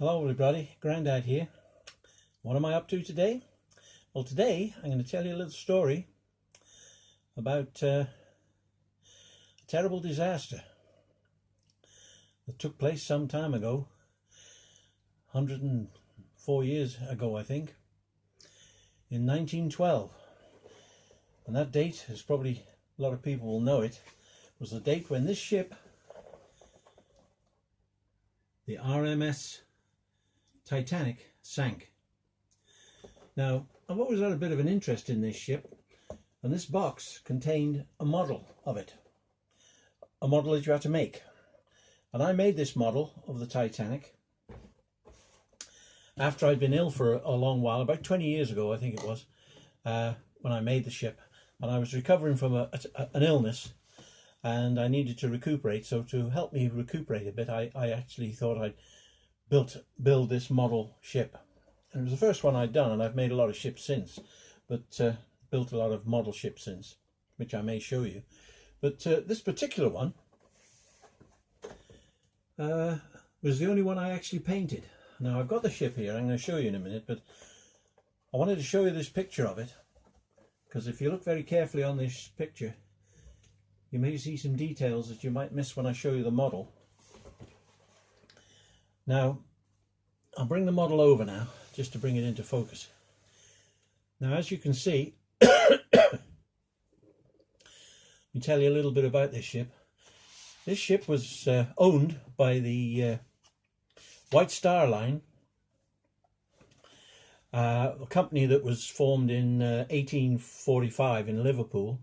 Hello everybody, Grandad here. What am I up to today? Well, today I'm going to tell you a little story about a terrible disaster that took place some time ago, 104 years ago I think, in 1912. And that date, as probably a lot of people will know it, was the date when this ship, the R.M.S.Titanic, sank. Now, I've always had a bit of an interest in this ship, and this box contained a model of it, a model that you had to make. And I made this model of the Titanic after I'd been ill for a long while, about 20 years ago I think it was, when I made the ship. And I was recovering from an illness, and I needed to recuperate. So to help me recuperate a bit, I actually thought I'd build this model ship. And it was the first one I'd done, and I've made a lot of ships since, but built a lot of model ships since, which I may show you. But this particular one was the only one I actually painted. Now I've got the ship here, I'm going to show you in a minute, but I wanted to show you this picture of it, because if you look very carefully on this picture, you may see some details that you might miss when I show you the model. Now, I'll bring the model over now, just to bring it into focus. Now, as you can see, let me tell you a little bit about this ship. This ship was owned by the White Star Line, a company that was formed in 1845 in Liverpool,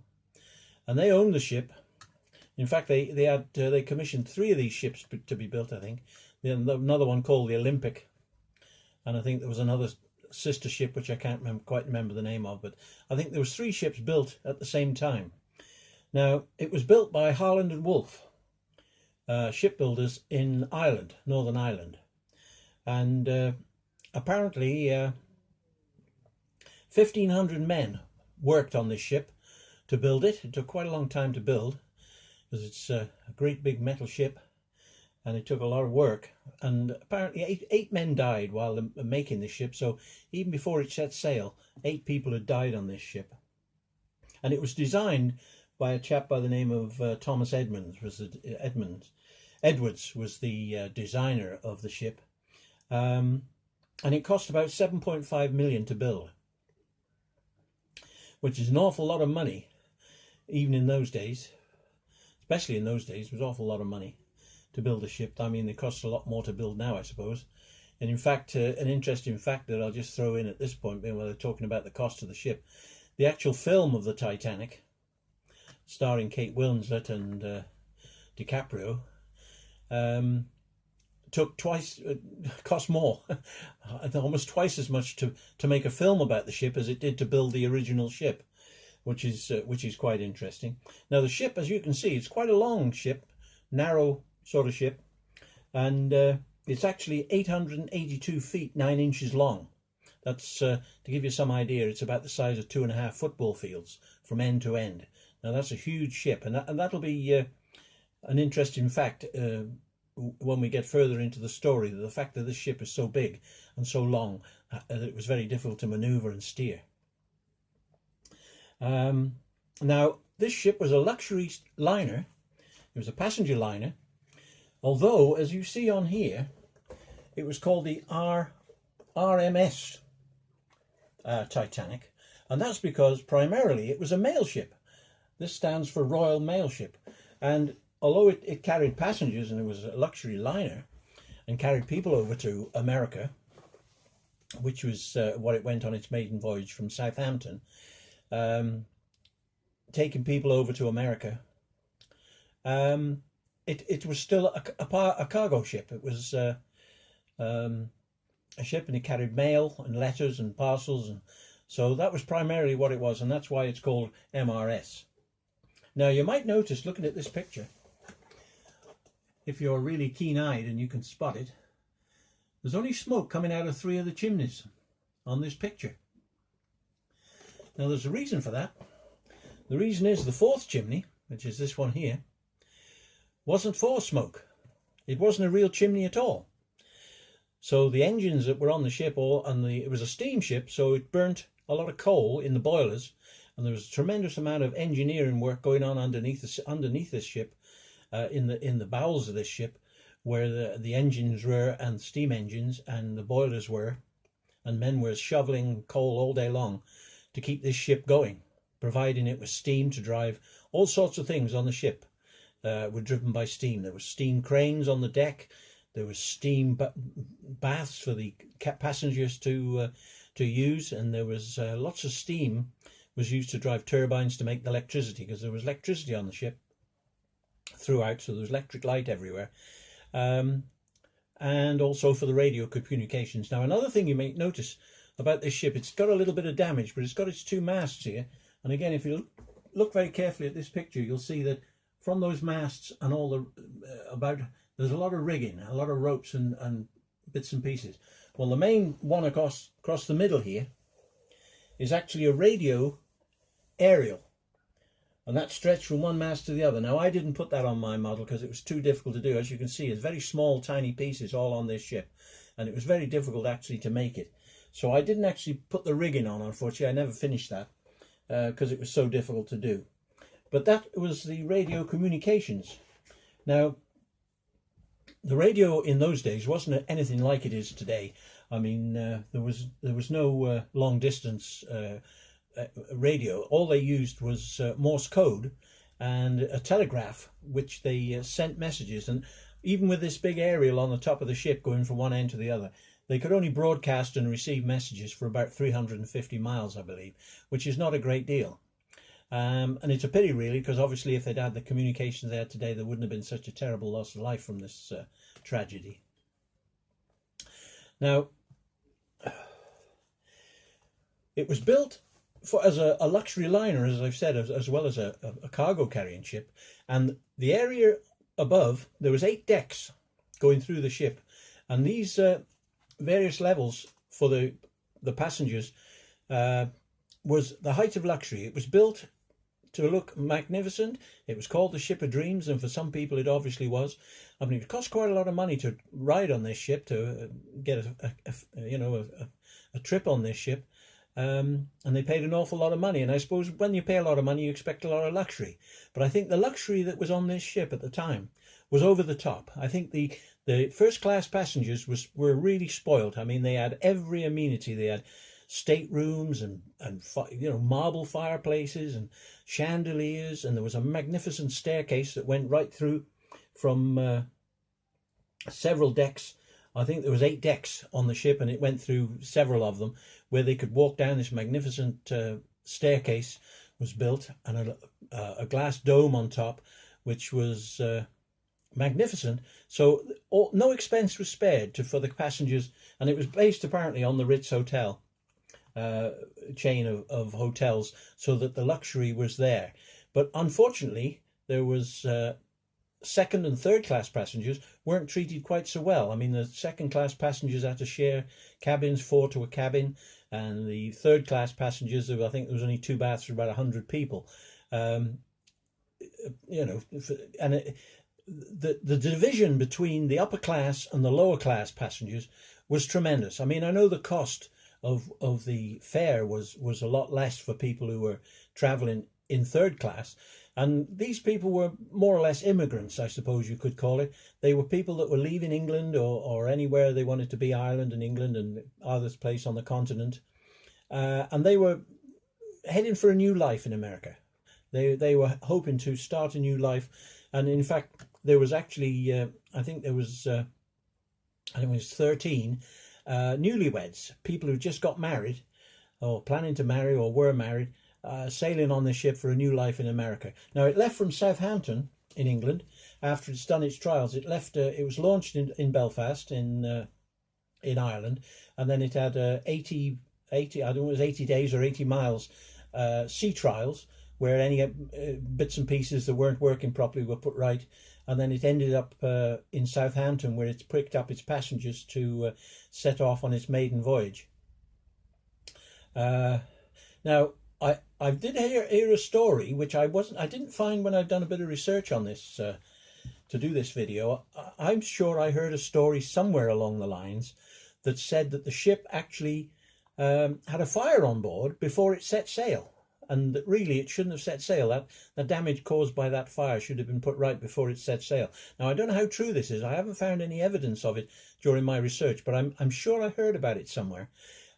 and they owned the ship. In fact, they commissioned 3 of these ships to be built, I think. Another one called the Olympic, and I think there was another sister ship which I can't quite remember the name of, but I think there was 3 ships built at the same time. Now, it was built by Harland and Wolff, shipbuilders in Ireland, Northern Ireland, and apparently 1,500 men worked on this ship to build it. It took quite a long time to build, because it's a great big metal ship, and it took a lot of work. And apparently eight men died while making this ship. So even before it set sail, 8 people had died on this ship. And it was designed by a chap by the name of Thomas Edwards was the designer of the ship. And it cost about 7.5 million to build, which is an awful lot of money, even in those days. Especially in those days, it was an awful lot of money to build a ship. I mean, it costs a lot more to build now, I suppose. And in fact, an interesting fact that I'll just throw in at this point, when they're talking about the cost of the ship, the actual film of the Titanic, starring Kate Winslet and DiCaprio, cost more, almost twice as much to make a film about the ship as it did to build the original ship, which is quite interesting. Now the ship, as you can see, it's quite a long ship, narrow sort of ship, and it's actually 882 feet 9 inches long. That's to give you some idea, it's about the size of 2.5 football fields from end to end. Now that's a huge ship, and that'll be an interesting fact when we get further into the story, the fact that this ship is so big and so long that it was very difficult to maneuver and steer. Now, this ship was a luxury liner. It was a passenger liner, although, as you see on here, it was called the R.M.S. Titanic, and that's because primarily it was a mail ship. This stands for Royal Mail Ship, and although it carried passengers and it was a luxury liner and carried people over to America, which was what it went on its maiden voyage from Southampton, taking people over to America, it was still a cargo ship. It was a ship, and it carried mail and letters and parcels, and so that was primarily what it was, and that's why it's called MRS. Now you might notice, looking at this picture, if you're really keen-eyed and you can spot it, there's only smoke coming out of 3 of the chimneys on this picture. Now there's a reason for that. The reason is the 4th chimney, which is this one here, wasn't for smoke. It wasn't a real chimney at all. So the engines that were on the ship, it was a steamship, so it burnt a lot of coal in the boilers, and there was a tremendous amount of engineering work going on underneath this ship, in the bowels of this ship, where the engines were, and steam engines, and the boilers were, and men were shoveling coal all day long to keep this ship going, providing it with steam to drive all sorts of things on the ship. Were driven by steam. There were steam cranes on the deck. There was steam baths for the passengers to use, and there was lots of steam was used to drive turbines to make the electricity, because there was electricity on the ship throughout, so there was electric light everywhere, and also for the radio communications. Now, another thing you may notice about this ship, it's got a little bit of damage, but it's got its two masts here, and again, if you look very carefully at this picture, you'll see that from those masts and all there's a lot of rigging, a lot of ropes and bits and pieces. Well, the main one across the middle here is actually a radio aerial, and that stretched from one mast to the other. Now, I didn't put that on my model because it was too difficult to do. As you can see, it's very small, tiny pieces all on this ship, and it was very difficult actually to make it. So I didn't actually put the rigging on, unfortunately. I never finished that because it was so difficult to do. But that was the radio communications. Now, the radio in those days wasn't anything like it is today. I mean, there was no long distance radio. All they used was Morse code and a telegraph, which they sent messages. And even with this big aerial on the top of the ship going from one end to the other, they could only broadcast and receive messages for about 350 miles, I believe, which is not a great deal. And it's a pity, really, because obviously if they'd had the communications there today, there wouldn't have been such a terrible loss of life from this tragedy. Now, it was built as a luxury liner, as I've said, as well as a cargo carrying ship. And the area above, there was 8 decks going through the ship. And these various levels for the passengers was the height of luxury. It was built to look magnificent. It was called the Ship of Dreams, and for some people it obviously was. I mean, it cost quite a lot of money to ride on this ship, to get a trip on this ship, and they paid an awful lot of money. And I suppose when you pay a lot of money, you expect a lot of luxury. But I think the luxury that was on this ship at the time was over the top. I think the first class passengers were really spoiled. I mean, they had every amenity. They had staterooms and marble fireplaces and chandeliers, and there was a magnificent staircase that went right through from several decks. I think there was 8 decks on the ship, and it went through several of them, where they could walk down this magnificent staircase was built, and a glass dome on top, which was magnificent. So no expense was spared for the passengers, and it was based apparently on the Ritz Hotel chain of hotels, so that the luxury was there. But unfortunately, there was second and third class passengers weren't treated quite so well. I mean, the second class passengers had to share cabins, 4 to a cabin, and the third class passengers, I think there was only 2 baths for about 100 people. The division between the upper class and the lower class passengers was tremendous. I mean, I know the cost of the fare was a lot less for people who were traveling in third class, and these people were more or less immigrants, I suppose you could call it. They were people that were leaving England or anywhere they wanted to be, Ireland and England and other place on the continent, and they were heading for a new life in America. They were hoping to start a new life, and in fact there was actually I think it was 13 newlyweds, people who just got married or planning to marry or were married, sailing on this ship for a new life in America. Now, it left from Southampton in England after it's done its trials. It left. It was launched in Belfast in Ireland, and then it had 80 I don't know, it was 80 days or 80 miles sea trials, where any bits and pieces that weren't working properly were put right. And then it ended up in Southampton, where it's picked up its passengers to set off on its maiden voyage. Now, I did hear a story which I didn't find when I'd done a bit of research on this to do this video, I'm sure I heard a story somewhere along the lines that said that the ship actually had a fire on board before it set sail, and that really it shouldn't have set sail. That the damage caused by that fire should have been put right before it set sail. Now, I don't know how true this is. I haven't found any evidence of it during my research, but I'm sure I heard about it somewhere.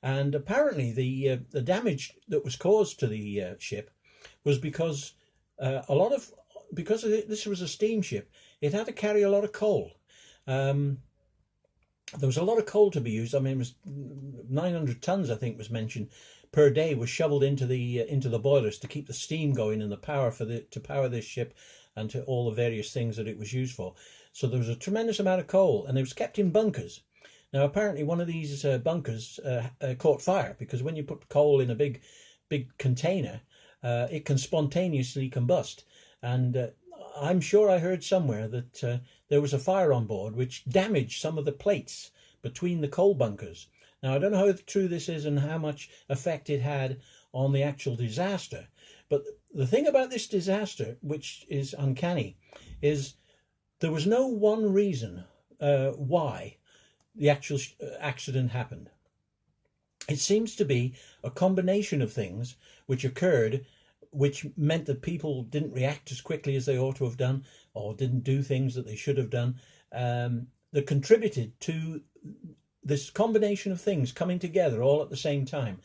And apparently the damage that was caused to the ship was because this was a steamship, it had to carry a lot of coal. There was a lot of coal to be used. I mean, it was 900 tons, I think, was mentioned per day, was shoveled into the boilers to keep the steam going and the power to power this ship and to all the various things that it was used for. So there was a tremendous amount of coal, and it was kept in bunkers. Now, apparently, one of these bunkers caught fire, because when you put coal in a big container, it can spontaneously combust. And I'm sure I heard somewhere that there was a fire on board which damaged some of the plates between the coal bunkers. Now, I don't know how true this is and how much effect it had on the actual disaster. But the thing about this disaster, which is uncanny, is there was no one reason why the actual accident happened. It seems to be a combination of things which occurred, which meant that people didn't react as quickly as they ought to have done, or didn't do things that they should have done, that contributed to this combination of things coming together all at the same time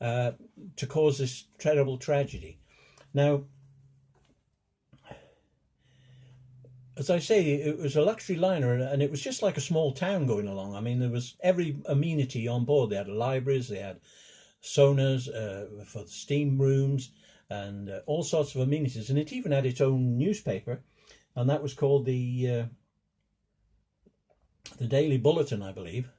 to cause this terrible tragedy. Now, as I say, it was a luxury liner, and it was just like a small town going along. I mean, there was every amenity on board. They had libraries, they had saunas for the steam rooms, and all sorts of amenities. And it even had its own newspaper, and that was called the Daily Bulletin, I believe.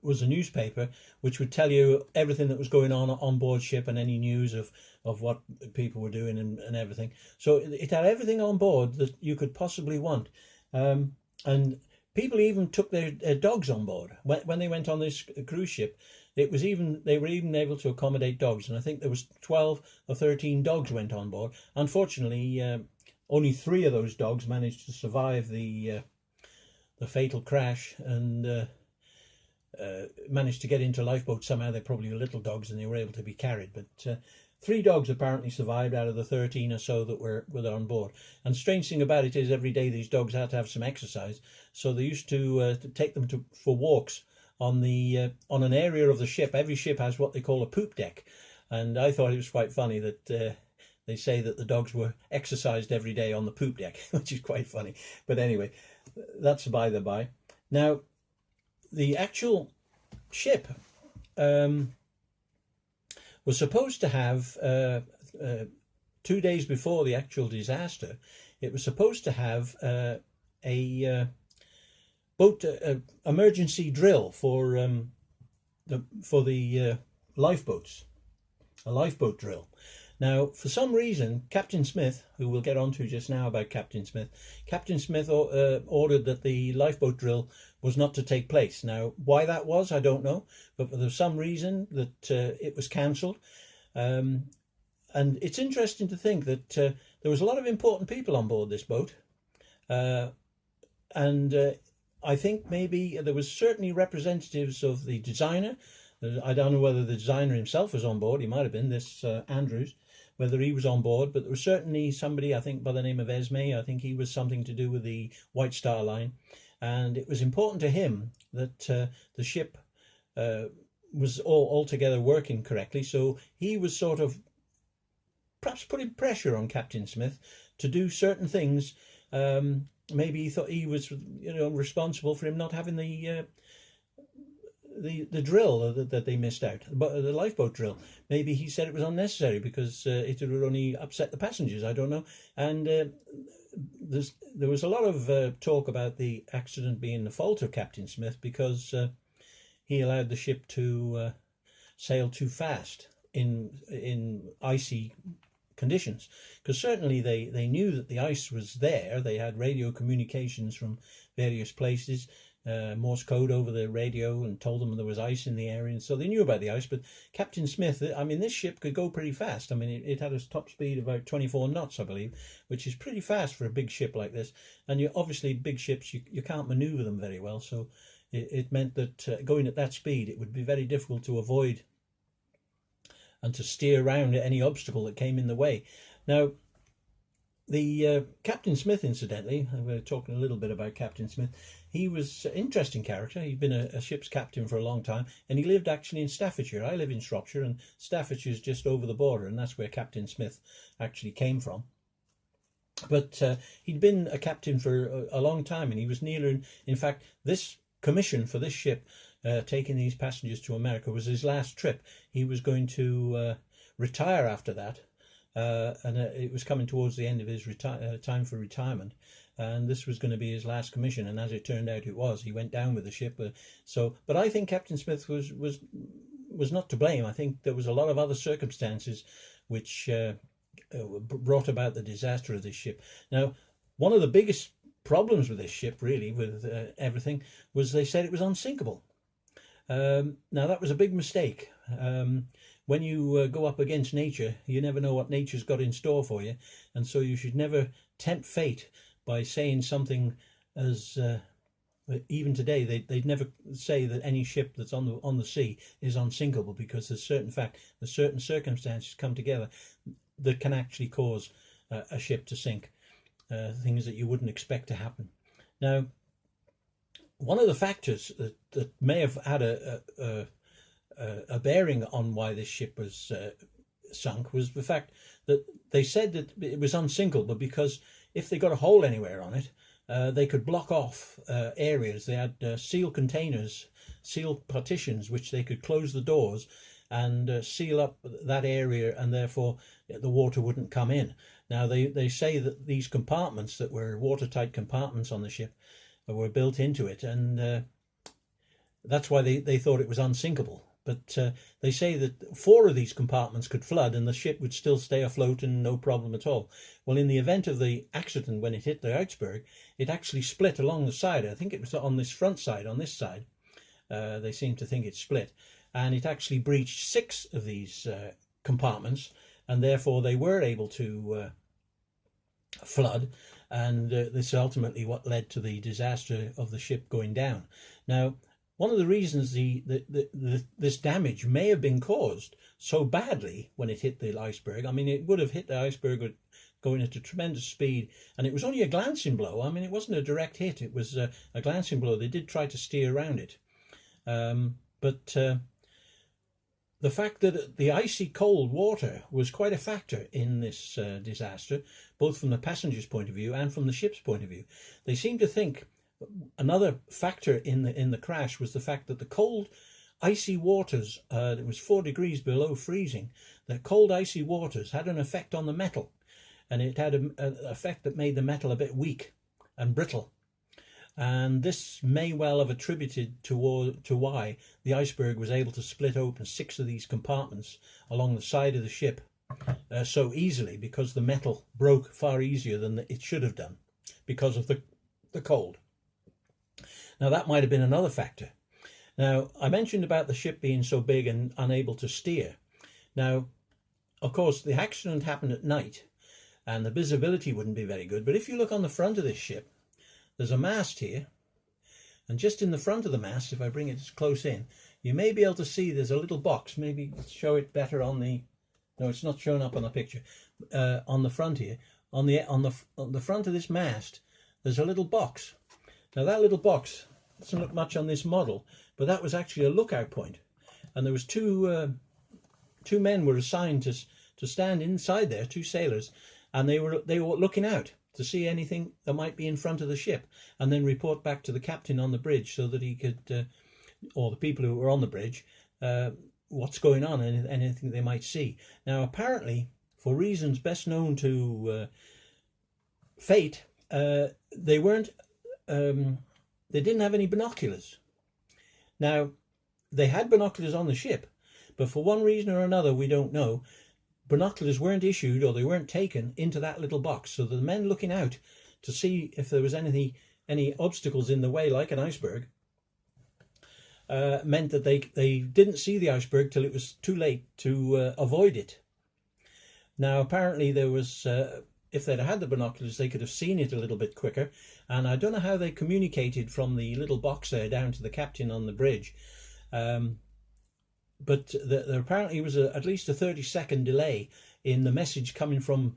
Was a newspaper which would tell you everything that was going on board ship, and any news of what people were doing and everything. So it had everything on board that you could possibly want. And people even took their dogs on board when they went on this cruise ship. They were even able to accommodate dogs, and I think there was 12 or 13 dogs went on board. Unfortunately, only 3 of those dogs managed to survive the fatal crash, and managed to get into Lifeboat somehow. They're probably little dogs, and they were able to be carried. But 3 dogs apparently survived out of the 13 or so that were on board. And strange thing about it is, every day these dogs had to have some exercise, so they used to take them for walks on an area of the ship. Every ship has what they call a poop deck, and I thought it was quite funny that they say that the dogs were exercised every day on the poop deck, which is quite funny. But anyway, that's by the by. Now, the actual ship was supposed to have 2 days before the actual disaster. It was supposed to have a boat emergency drill for the lifeboats, a lifeboat drill. Now, for some reason, Captain Smith, who we'll get on to just now about Captain Smith ordered that the lifeboat drill was not to take place. Now, why that was, I don't know, but for some reason that it was cancelled. And it's interesting to think that there was a lot of important people on board this boat. And I think maybe there was certainly representatives of the designer. I don't know whether the designer himself was on board. He might have been, this Andrews, whether he was on board. But there was certainly somebody, I think, by the name of Esme. I think he was something to do with the White Star Line. And it was important to him that the ship was altogether working correctly. So he was sort of perhaps putting pressure on Captain Smith to do certain things. Maybe he thought he was, responsible for him not having the drill that they missed out, the lifeboat drill. Maybe he said it was unnecessary because it would only upset the passengers. I don't know. And there was a lot of talk about the accident being the fault of Captain Smith, because he allowed the ship to sail too fast in icy conditions, because certainly they knew that the ice was there. They had radio communications from various places, Morse code over the radio, and told them there was ice in the area, and so they knew about the ice. But Captain Smith, I mean, this ship could go pretty fast. I mean, it had a top speed of about 24 knots, I believe, which is pretty fast for a big ship like this. And obviously big ships, you can't maneuver them very well, so it meant that going at that speed, it would be very difficult to avoid and to steer around any obstacle that came in the way. Now, the Captain Smith, incidentally, we're talking a little bit about Captain Smith. He was an interesting character. He'd been a ship's captain for a long time, and he lived actually in Staffordshire. I live in Shropshire, and Staffordshire's just over the border, and that's where Captain Smith actually came from. But he'd been a captain for a long time, and he was nearly, in fact, this commission for this ship, taking these passengers to America, was his last trip. He was going to retire after that, and it was coming towards the end of his time for retirement, and this was going to be his last commission. And as it turned out, it was. He went down with the ship. But I think Captain Smith was not to blame. I think there was a lot of other circumstances which brought about the disaster of this ship. Now, one of the biggest problems with this ship, really, with everything, was they said it was unsinkable. Now, that was a big mistake. When you go up against nature, you never know what nature's got in store for you, and so you should never tempt fate by saying something as even today they'd never say that any ship that's on the sea is unsinkable, because there's certain circumstances come together that can actually cause a ship to sink, things that you wouldn't expect to happen. Now, one of the factors that may have had a bearing on why this ship was sunk was the fact that they said that it was unsinkable because if they got a hole anywhere on it, they could block off areas. They had seal containers, seal partitions, which they could close the doors and seal up that area, and therefore the water wouldn't come in. Now, they say that these compartments that were watertight compartments on the ship were built into it, and that's why they thought it was unsinkable. But they say that 4 of these compartments could flood and the ship would still stay afloat and no problem at all. Well, in the event of the accident, when it hit the iceberg, it actually split along the side. I think it was on this front side, on this side. They seem to think it split. And it actually breached 6 of these compartments, and therefore they were able to flood. And this is ultimately what led to the disaster of the ship going down. Now, one of the reasons this damage may have been caused so badly when it hit the iceberg, I mean, it would have hit the iceberg going at a tremendous speed, and it was only a glancing blow. I mean, it wasn't a direct hit, it was a glancing blow. They did try to steer around it. But the fact that the icy cold water was quite a factor in this disaster, both from the passengers' point of view and from the ship's point of view. They seem to think another factor in the crash was the fact that the cold icy waters, it was 4 degrees below freezing, the cold icy waters had an effect on the metal, and it had an effect that made the metal a bit weak and brittle. And this may well have attributed to why the iceberg was able to split open 6 of these compartments along the side of the ship so easily, because the metal broke far easier than it should have done because of the cold. Now, that might have been another factor. Now, I mentioned about the ship being so big and unable to steer. Now, of course, the accident happened at night and the visibility wouldn't be very good. But if you look on the front of this ship, there's a mast here. And just in the front of the mast, if I bring it close in, you may be able to see there's a little box. Maybe show it better on the... No, it's not shown up on the picture. On the front here, on the front of this mast, there's a little box. Now, that little box doesn't look much on this model, but that was actually a lookout point. And there was two men were assigned to stand inside there, 2 sailors, and they were looking out to see anything that might be in front of the ship, and then report back to the captain on the bridge so that he could, or the people who were on the bridge, what's going on and anything they might see. Now, apparently, for reasons best known to fate, they weren't. They didn't have any binoculars. Now, they had binoculars on the ship, but for one reason or another, we don't know, binoculars weren't issued, or they weren't taken into that little box, so the men looking out to see if there was any obstacles in the way, like an iceberg, meant that they didn't see the iceberg till it was too late to avoid it. Now, apparently there was, if they'd had the binoculars, they could have seen it a little bit quicker. And I don't know how they communicated from the little box there down to the captain on the bridge. But there apparently was at least a 30-second delay in the message coming from,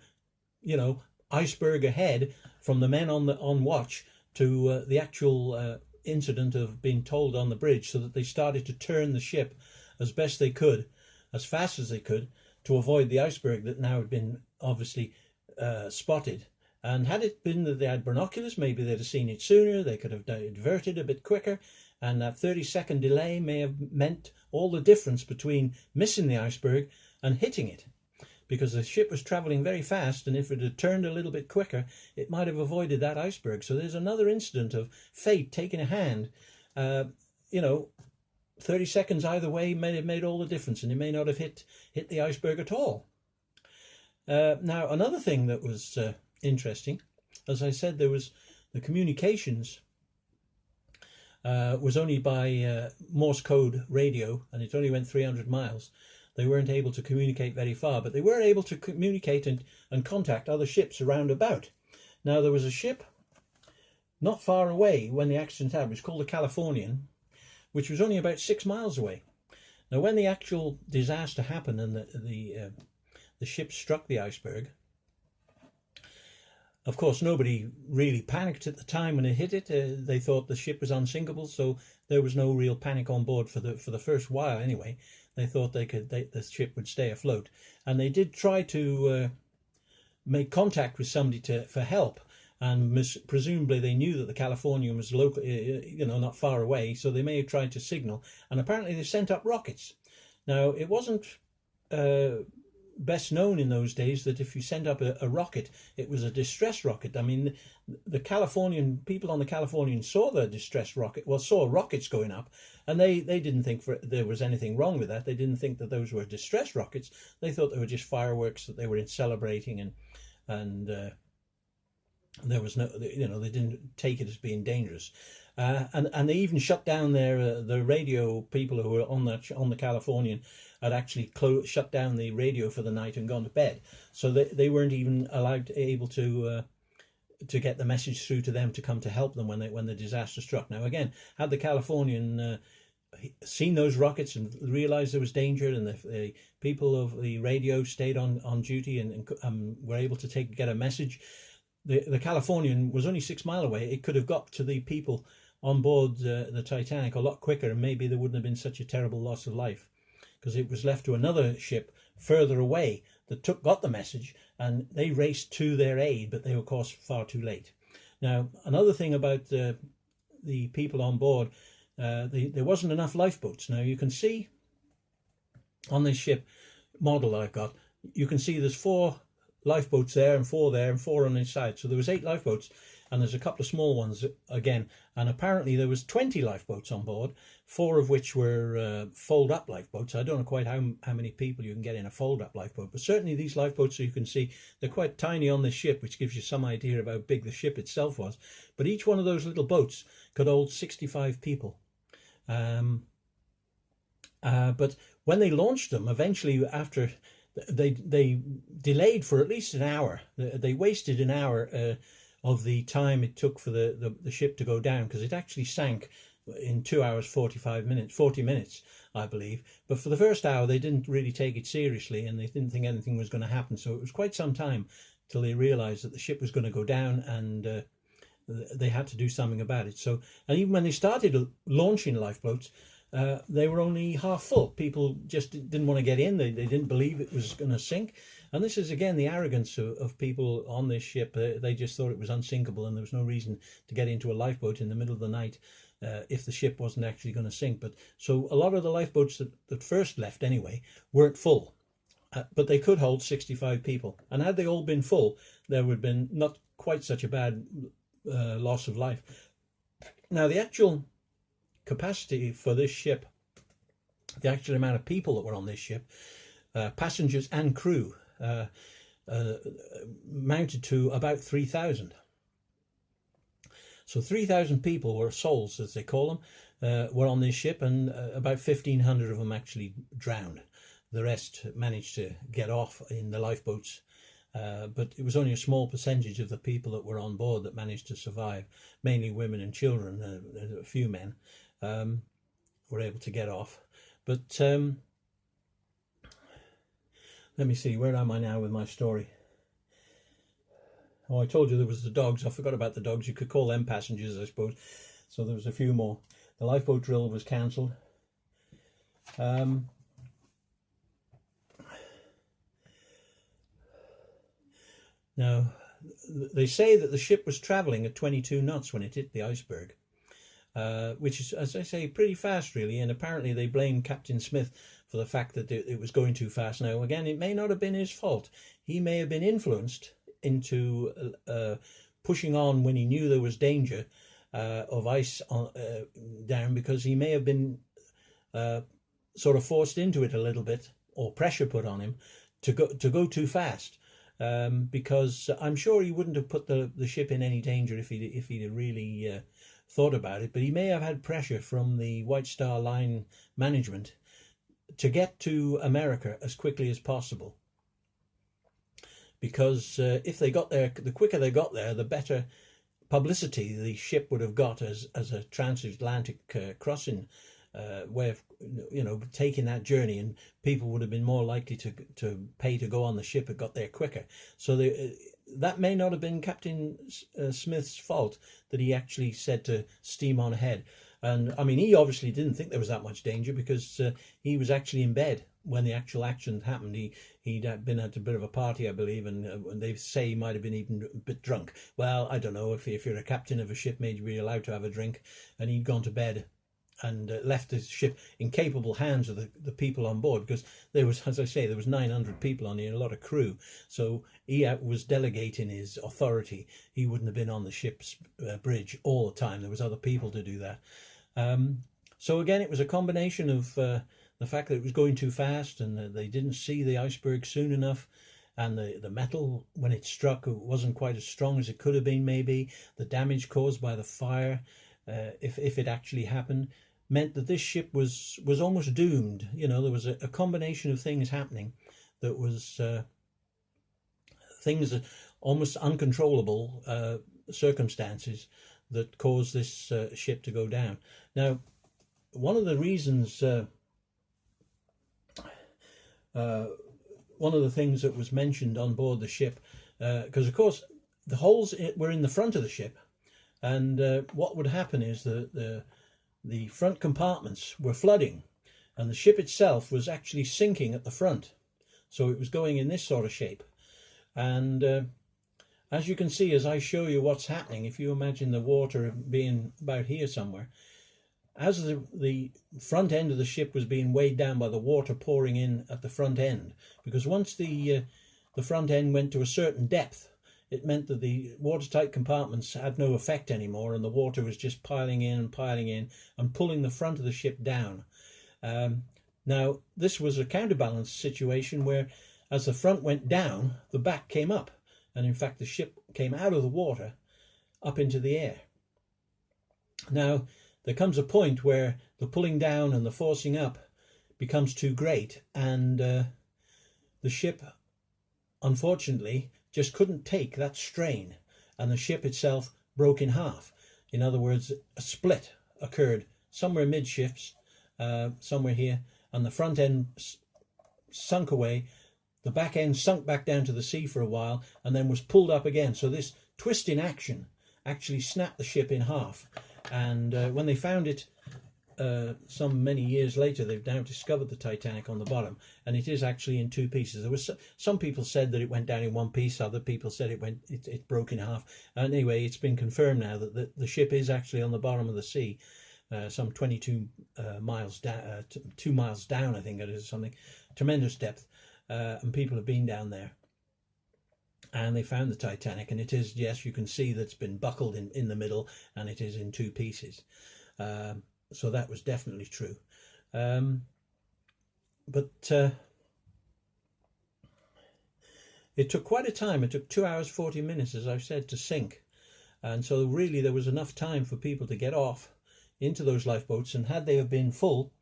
iceberg ahead, from the men on watch to the actual incident of being told on the bridge, so that they started to turn the ship as best they could, as fast as they could, to avoid the iceberg that now had been obviously spotted. And had it been that they had binoculars, maybe they'd have seen it sooner, they could have diverted a bit quicker, and that 30-second delay may have meant all the difference between missing the iceberg and hitting it, because the ship was travelling very fast, and if it had turned a little bit quicker, it might have avoided that iceberg. So there's another incident of fate taking a hand. 30 seconds either way may have made all the difference, and it may not have hit the iceberg at all. Now, another thing that was interesting, as I said, there was the communications was only by Morse code radio, and it only went 300 miles. They weren't able to communicate very far, but they were able to communicate and contact other ships around about. Now, there was a ship not far away when the accident happened. It was called the Californian, which was only about 6 miles away. Now, when the actual disaster happened and the ship struck the iceberg, of course, nobody really panicked at the time when it hit it. They thought the ship was unsinkable, so there was no real panic on board for the first while. Anyway, they thought the ship would stay afloat, and they did try to make contact with somebody for help. And presumably they knew that the Californian was local, not far away, so they may have tried to signal. And apparently they sent up rockets. Now, it wasn't best known in those days that if you send up a rocket, it was a distress rocket. I mean, the Californian people on the Californian saw the distress rocket, saw rockets going up, and they didn't think there was anything wrong with that. They didn't think that those were distress rockets. They thought they were just fireworks that they were celebrating, and there was no, they didn't take it as being dangerous. And they even shut down the radio people who were on the Californian had actually shut down the radio for the night and gone to bed. So they weren't even able to get the message through to them to come to help them when the disaster struck. Now, again, had the Californian seen those rockets and realized there was danger, and the people of the radio stayed on duty and were able to get a message, the Californian was only 6 miles away. It could have got to the people on board the Titanic a lot quicker, and maybe there wouldn't have been such a terrible loss of life, because it was left to another ship further away that got the message, and they raced to their aid, but they were, of course, far too late. Now, another thing about the people on board, there wasn't enough lifeboats. Now, you can see on this ship model I've got, you can see there's 4 lifeboats there and 4 there and 4 on each side. So there was 8 lifeboats, and there's a couple of small ones again. And apparently there was 20 lifeboats on board, 4 of which were fold-up lifeboats. I don't know quite how many people you can get in a fold-up lifeboat, but certainly these lifeboats, so you can see, they're quite tiny on this ship, which gives you some idea of how big the ship itself was. But each one of those little boats could hold 65 people. But when they launched them, eventually, after they delayed for at least an hour. They wasted an hour of the time it took for the ship to go down, because it actually sank in 2 hours 40 minutes, I believe. But for the first hour, they didn't really take it seriously, and they didn't think anything was going to happen. So it was quite some time till they realized that the ship was going to go down, and they had to do something about it. So, and even when they started launching lifeboats, they were only half full. People just didn't want to get in. They didn't believe it was going to sink. And this is, again, the arrogance of people on this ship. They just thought it was unsinkable, and there was no reason to get into a lifeboat in the middle of the night if the ship wasn't actually going to sink. But so a lot of the lifeboats that first left anyway weren't full, but they could hold 65 people. And had they all been full, there would have been not quite such a bad loss of life. Now, the actual capacity for this ship, the actual amount of people that were on this ship, passengers and crew, mounted to about 3,000. So 3,000 people, were souls as they call them, were on this ship, and about 1,500 of them actually drowned. The rest managed to get off in the lifeboats, but it was only a small percentage of the people that were on board that managed to survive. Mainly women and children, a few men were able to get off. But let me see, where am I now with my story? Oh, I told you there was the dogs. I forgot about the dogs. You could call them passengers, I suppose. So there was a few more. The lifeboat drill was cancelled. Now, they say that the ship was travelling at 22 knots when it hit the iceberg, which is, as I say, pretty fast, really. And apparently they blame Captain Smith for the fact that it was going too fast. Now, again, it may not have been his fault. He may have been influenced into pushing on when he knew there was danger of ice down, because he may have been sort of forced into it a little bit, or pressure put on him to go too fast. Because I'm sure he wouldn't have put the ship in any danger if he'd really thought about it. But he may have had pressure from the White Star Line management to get to America as quickly as possible. Because if they got there, the quicker they got there, the better publicity the ship would have got as a transatlantic crossing way of, taking that journey, and people would have been more likely to pay to go on the ship. It got there quicker. So that may not have been Captain Smith's fault, that he actually said to steam on ahead. And I mean, he obviously didn't think there was that much danger, because he was actually in bed when the actual action happened. He'd been at a bit of a party, I believe, and they say he might have been even a bit drunk. Well, I don't know, if you're a captain of a ship, maybe you're allowed to have a drink, and he'd gone to bed and left the ship in capable hands of the people on board, because there was, as I say, there was 900 people on here, a lot of crew. So he was delegating his authority. He wouldn't have been on the ship's bridge all the time. There was other people to do that. So again, it was a combination of the fact that it was going too fast, and they didn't see the iceberg soon enough, and the metal, when it struck, it wasn't quite as strong as it could have been. Maybe the damage caused by the fire, if it actually happened, meant that this ship was almost doomed. There was a combination of things happening that was things that almost uncontrollable circumstances that caused this ship to go down. Now, one of the reasons, one of the things that was mentioned on board the ship, because of course the holes were in the front of the ship, and what would happen is the front compartments were flooding, and the ship itself was actually sinking at the front. So it was going in this sort of shape. And as you can see, as I show you what's happening, if you imagine the water being about here somewhere, as the front end of the ship was being weighed down by the water pouring in at the front end, because once the front end went to a certain depth, it meant that the watertight compartments had no effect anymore, and the water was just piling in and pulling the front of the ship down. Now, this was a counterbalance situation where, as the front went down, the back came up, and in fact the ship came out of the water up into the air. Now, there comes a point where the pulling down and the forcing up becomes too great, and the ship, unfortunately, just couldn't take that strain, and the ship itself broke in half. In other words, a split occurred somewhere midships, somewhere here, and the front end sunk away. The back end sunk back down to the sea for a while, and then was pulled up again. So this twisting action actually snapped the ship in half. And when they found it some many years later, they've now discovered the Titanic on the bottom, and it is actually in two pieces. There was some people said that it went down in one piece, other people said it broke in half. Anyway, it's been confirmed now that the ship is actually on the bottom of the sea, some 22 miles down, 2 miles down, I think it is, something tremendous depth, and people have been down there. And they found the Titanic, and it is, yes, you can see that it's been buckled in the middle, and it is in two pieces. So that was definitely true. But it took quite a time. It took 2 hours 40 minutes, as I've said, to sink. And so really there was enough time for people to get off into those lifeboats, and had they have been full,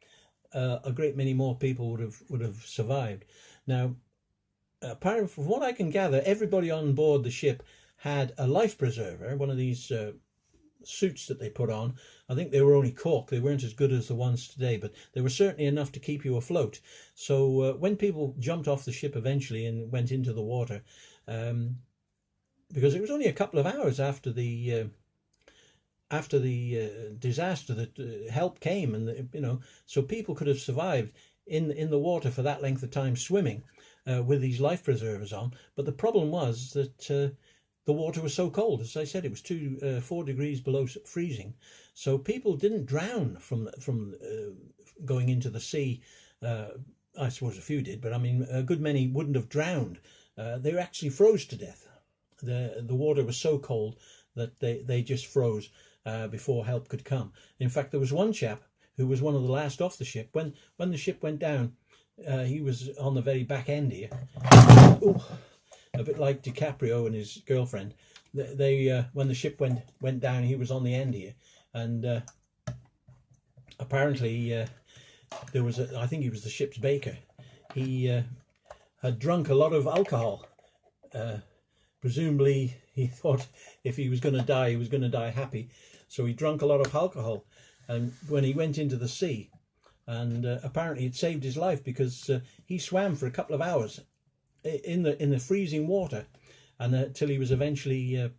a great many more people would have survived. Now, apparently, from what I can gather, everybody on board the ship had a life preserver, one of these suits that they put on. I think they were only cork. They weren't as good as the ones today, but they were certainly enough to keep you afloat. So when people jumped off the ship eventually and went into the water, because it was only a couple of hours after the disaster that help came, and so people could have survived in the water for that length of time swimming with these life preservers on. But the problem was that the water was so cold. As I said, it was 4 degrees below freezing, so people didn't drown from going into the sea. I suppose a few did, but I mean a good many wouldn't have drowned. They were actually froze to death. The water was so cold that they just froze before help could come. In fact, there was one chap who was one of the last off the ship. When the ship went down, he was on the very back end here. Ooh, a bit like DiCaprio and his girlfriend. They when the ship went down, he was on the end here, and apparently there was I think he was the ship's baker. He had drunk a lot of alcohol. Presumably he thought if he was going to die, he was going to die happy. So he drank a lot of alcohol, and when he went into the sea, and apparently it saved his life, because he swam for a couple of hours in the freezing water, and until he was eventually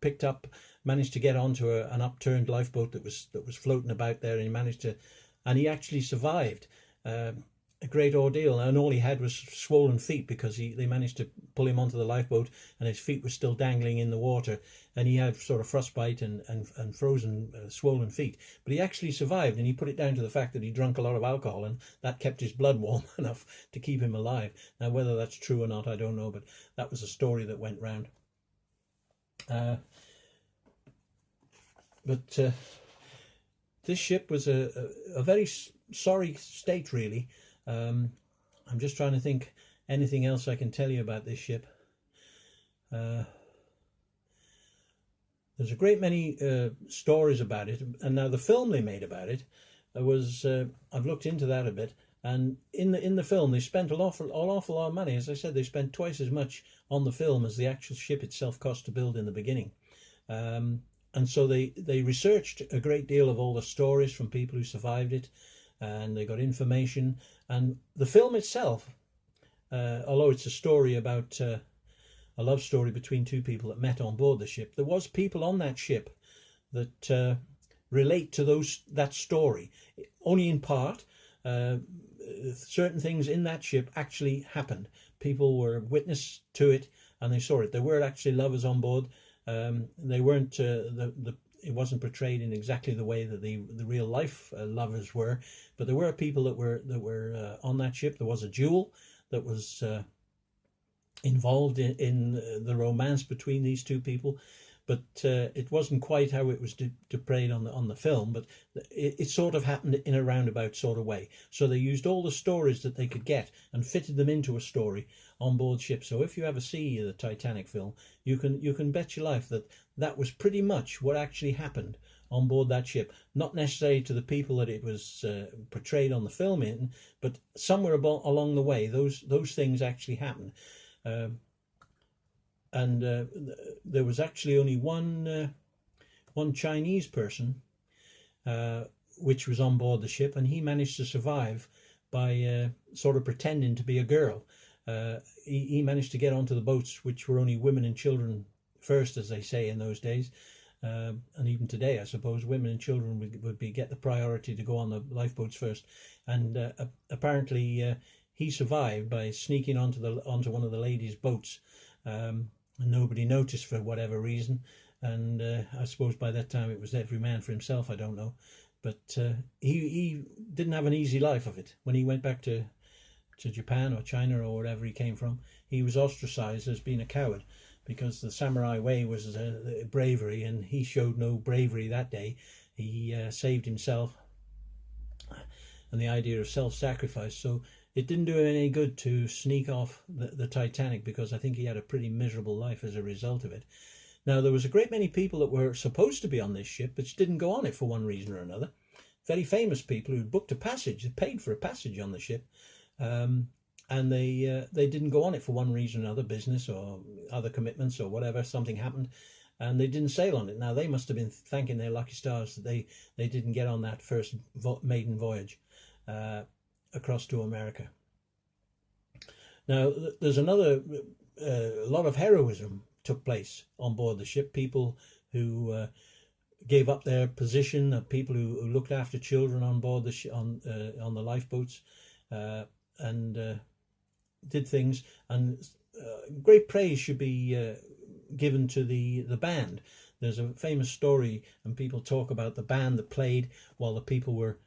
picked up, managed to get onto an upturned lifeboat that was floating about there, and he actually survived. A great ordeal, and all he had was swollen feet, because they managed to pull him onto the lifeboat and his feet were still dangling in the water, and he had sort of frostbite and frozen swollen feet. But he actually survived, and he put it down to the fact that he drank a lot of alcohol, and that kept his blood warm enough to keep him alive. Now, whether that's true or not, I don't know, but that was a story that went round. But this ship was a very sorry state, really. I'm just trying to think anything else I can tell you about this ship. There's a great many stories about it, and now the film they made about it was I've looked into that a bit, and in the film they spent an awful lot of money. As I said, they spent twice as much on the film as the actual ship itself cost to build in the beginning. And so they researched a great deal of all the stories from people who survived it, and they got information. And the film itself, although it's a story about a love story between two people that met on board the ship, there was people on that ship that relate to that story, only in part. Certain things in that ship actually happened. People were witness to it, and they saw it. There were actually lovers on board. They weren't it wasn't portrayed in exactly the way that the real life lovers were, but there were people that were on that ship. There was a duel that was involved in the romance between these two people, but it wasn't quite how it was portrayed on the film. But it sort of happened in a roundabout sort of way. So they used all the stories that they could get and fitted them into a story on board ship. So if you ever see the Titanic film, you can bet your life that was pretty much what actually happened on board that ship. Not necessarily to the people that it was portrayed on the film in, but somewhere along the way, those things actually happened. And there was actually only one Chinese person which was on board the ship, and he managed to survive by sort of pretending to be a girl. He managed to get onto the boats, which were only women and children first, as they say in those days, and even today, I suppose, women and children would get the priority to go on the lifeboats first. And apparently he survived by sneaking onto one of the ladies' boats, and nobody noticed for whatever reason. And I suppose by that time it was every man for himself. I don't know, but he didn't have an easy life of it. When he went back to Japan or China or wherever he came from, he was ostracized as being a coward, because the samurai way was bravery, and he showed no bravery that day. He saved himself, and the idea of self-sacrifice. So it didn't do him any good to sneak off the Titanic, because I think he had a pretty miserable life as a result of it. Now, there was a great many people that were supposed to be on this ship which didn't go on it for one reason or another. Very famous people who booked a passage, they paid for a passage on the ship, and they didn't go on it for one reason or another, business or other commitments or whatever, something happened, and they didn't sail on it. Now, they must have been thanking their lucky stars that they didn't get on that first maiden voyage across to America. Now, there's another, a lot of heroism took place on board the ship. People who gave up their position, people who looked after children on board the on the lifeboats, and did things. And great praise should be given to the band. There's a famous story, and people talk about the band that played while the people were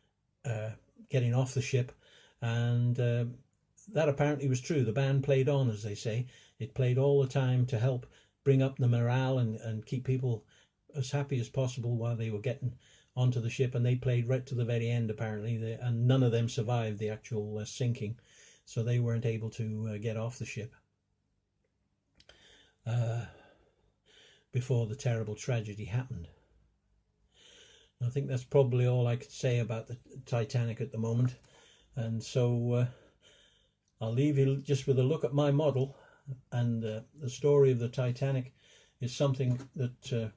getting off the ship, and that apparently was true. The band played on, as they say. It played all the time to help bring up the morale and keep people as happy as possible while they were getting onto the ship. And they played right to the very end, apparently, and none of them survived the actual sinking, so they weren't able to get off the ship before the terrible tragedy happened. I think that's probably all I could say about the Titanic at the moment, and so I'll leave you just with a look at my model. And the story of the Titanic is something that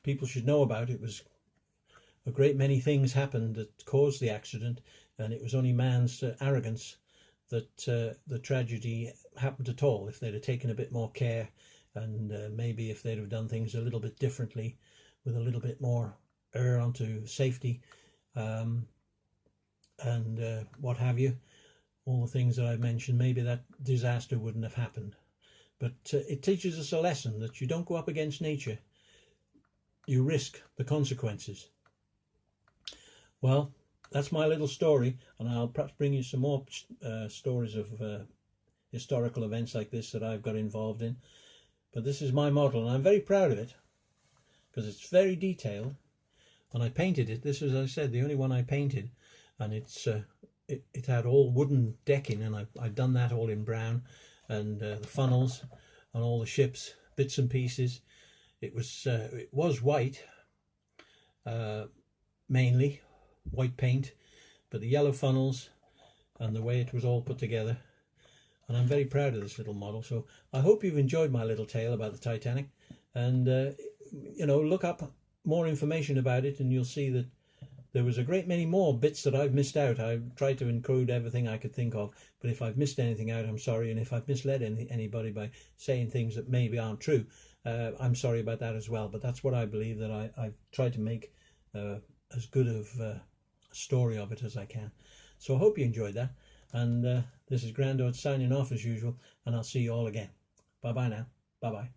people should know about. It was a great many things happened that caused the accident, and it was only man's arrogance that the tragedy happened at all. If they'd have taken a bit more care, and maybe if they'd have done things a little bit differently, with a little bit more onto safety, and what have you, all the things that I've mentioned, maybe that disaster wouldn't have happened. But it teaches us a lesson that you don't go up against nature. You risk the consequences. Well, that's my little story, and I'll perhaps bring you some more stories of historical events like this that I've got involved in. But this is my model, and I'm very proud of it, because it's very detailed. And I painted it. This is, as I said, the only one I painted, and it's it had all wooden decking, and I've done that all in brown, and the funnels and all the ships, bits and pieces. It was white, mainly white paint, but the yellow funnels and the way it was all put together. And I'm very proud of this little model. So I hope you've enjoyed my little tale about the Titanic, and you know, look up more information about it, and you'll see that there was a great many more bits that I've missed out. I've tried to include everything I could think of, but if I've missed anything out, I'm sorry. And if I've misled anybody by saying things that maybe aren't true, I'm sorry about that as well. But that's what I believe, that I've tried to make as good of a story of it as I can. So I hope you enjoyed that. And this is Grandad signing off as usual, and I'll see you all again. Bye-bye now. Bye-bye.